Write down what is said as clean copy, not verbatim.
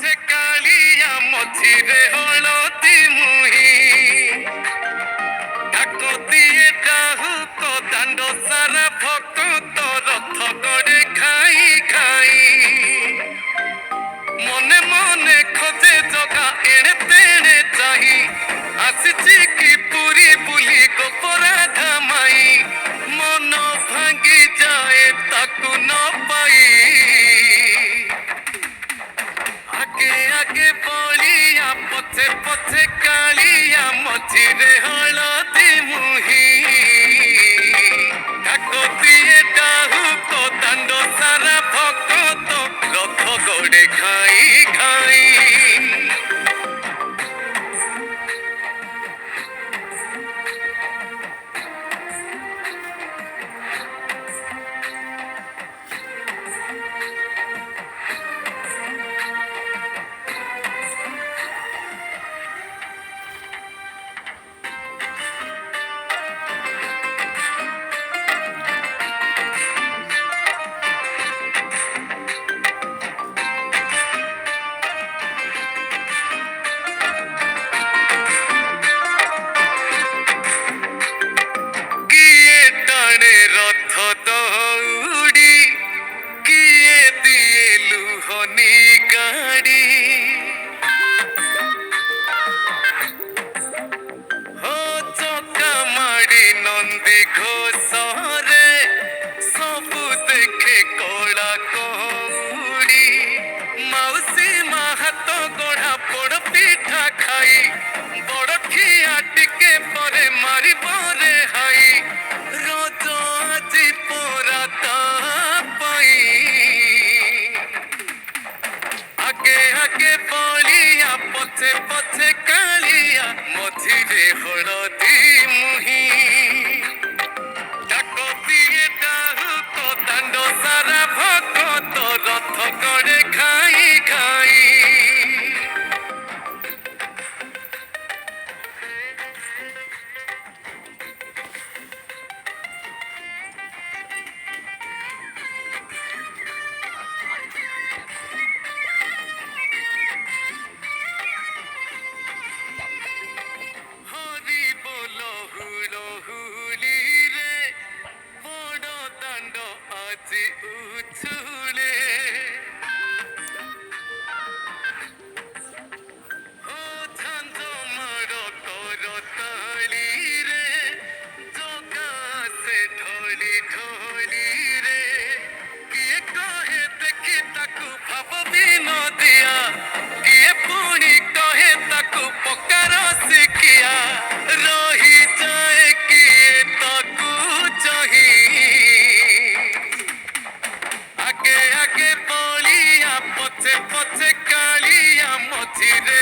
ପଛେ କାଳିଆ ମଝିରେ ହଳଦୀ ମୁହିଁ ଡାକତିଏ ଡାହୁକ ଦାଣ୍ଡ ସାରା ଭକ୍ତ ରଥ ଗଡ଼େ ଖାଇ ଖାଇ ମନେ ମନେ ଖୋଜେ ଜଗା ଏଣେ ତେଣେ ଚାହିଁ ଆସିଛି କି ପୁରୀ ବୁଲି ଗୋପରାଧା ମାଇ ମନ ଭାଙ୍ଗି ଯାଏ ତାକୁ ନ ପାଇ ଆଗେ ଆଗେ ବଳିଆ ପଛେ ପଛେ କାଳିଆ ମଝିରେ ହଳଦୀ ମୁହିଁ ଡାକତିଏ ଡାହୁକ ଦାଣ୍ଡ ସାରା ଭକ୍ତ ରଥ ଗଡ଼େ ଖାଇ ଖାଇ ରଥ ଦଉଡ଼ି କିଏ ଦିଏ ଲୁହନି ଗାଡ଼ି ହୋ ଚକା ମାଡ଼ି ନନ୍ଦୀ ଘୋଷରେ ସବୁ ଦେଖେ କଳା କଉଡ଼ି ମାଉସୀ ମା ହାତ ଗଢ଼ା ପୋଡ଼ ପିଠା ଖାଇ ବଡ଼ ଖିଆ ଟିକେ ପରେ ମାରିବରେ ହାଇ ରଜ ଆଜି ପରା ତା ପାଇଁ ଆଗେ ଆଗେ ବଳିଆ ପଛେ ପଛେ କାଳିଆ ମଝିରେ ହଳଦୀ ମୁହିଁ ଡାକତିଏ ଡାହୁକ ଦାଣ୍ଡ ସାରା ଭକ୍ତ ରଥ ଗଡ଼େ ଖାଇ ଖାଇ হরি বল হুল হুলি রে বড় দাণ্ড আজি উছুলে ও ঝাঞ্জ মার কর তালি রে জগা সে ঢলি ঢলি রে কিয়ে কহে দেখি তাকু ভাব বিনোদিয়া কিয়ে পুଣି কহে তাকু পକାର শিখিয়া রহি যায় কিয়ে তাকু চাহি আগে আগে বলিয়া পছে পছে কালিয়া মঝিরে